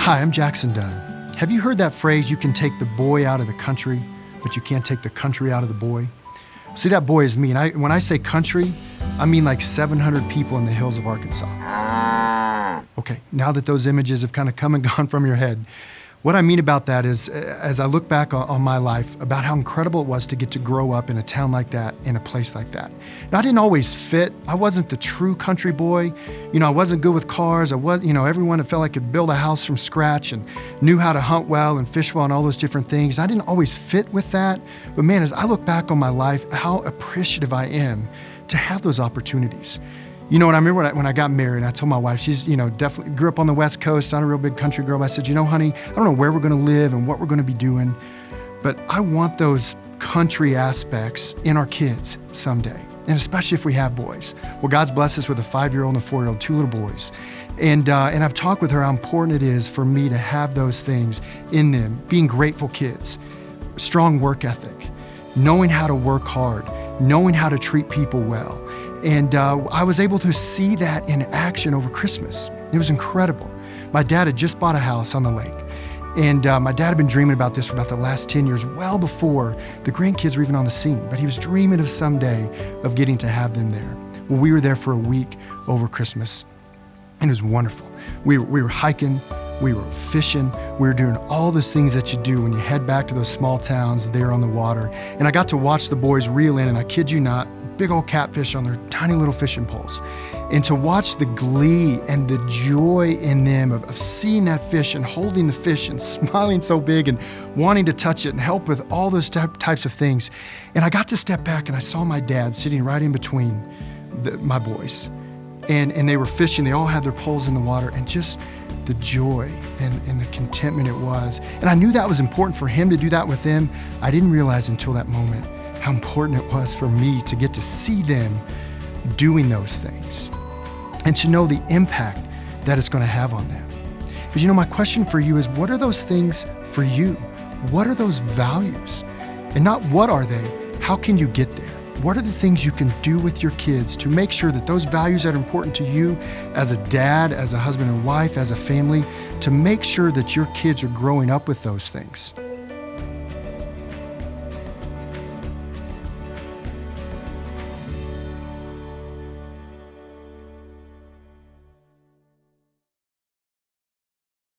Hi, I'm Jackson Dunn. Have you heard that phrase, you can take the boy out of the country, but you can't take the country out of the boy? See, that boy is me, and when I say country, I mean like 700 people in the hills of Arkansas. Okay, now that those images have kind of come and gone from your head, what I mean about that is, as I look back on my life, about how incredible it was to get to grow up in a town like that, in a place like that. Now, I didn't always fit. I wasn't the true country boy. I wasn't good with cars. Everyone that felt like could build a house from scratch and knew how to hunt well and fish well and all those different things. I didn't always fit with that. But man, as I look back on my life, how appreciative I am to have those opportunities. And I remember when I got married, I told my wife, she's, definitely grew up on the West Coast, not a real big country girl. I said, honey, I don't know where we're gonna live and what we're gonna be doing, but I want those country aspects in our kids someday, and especially if we have boys. Well, God's blessed us with a 5-year-old and a 4-year-old, 2 little boys. And I've talked with her how important it is for me to have those things in them, being grateful kids, strong work ethic, knowing how to work hard, knowing how to treat people well. And I was able to see that in action over Christmas. It was incredible. My dad had just bought a house on the lake. And my dad had been dreaming about this for about the last 10 years, well before the grandkids were even on the scene. But he was dreaming of someday of getting to have them there. Well, we were there for a week over Christmas, and it was wonderful. We were hiking, we were fishing, we were doing all those things that you do when you head back to those small towns there on the water. And I got to watch the boys reel in, and I kid you not, big old catfish on their tiny little fishing poles. And to watch the glee and the joy in them of seeing that fish and holding the fish and smiling so big and wanting to touch it and help with all those types of things. And I got to step back and I saw my dad sitting right in between my boys. And they were fishing, they all had their poles in the water, and just the joy and the contentment it was. And I knew that was important for him to do that with them. I didn't realize until that moment how important it was for me to get to see them doing those things and to know the impact that it's going to have on them. Because my question for you is, what are those things for you? What are those values? And not what are they, how can you get there? What are the things you can do with your kids to make sure that those values that are important to you as a dad, as a husband and wife, as a family, to make sure that your kids are growing up with those things?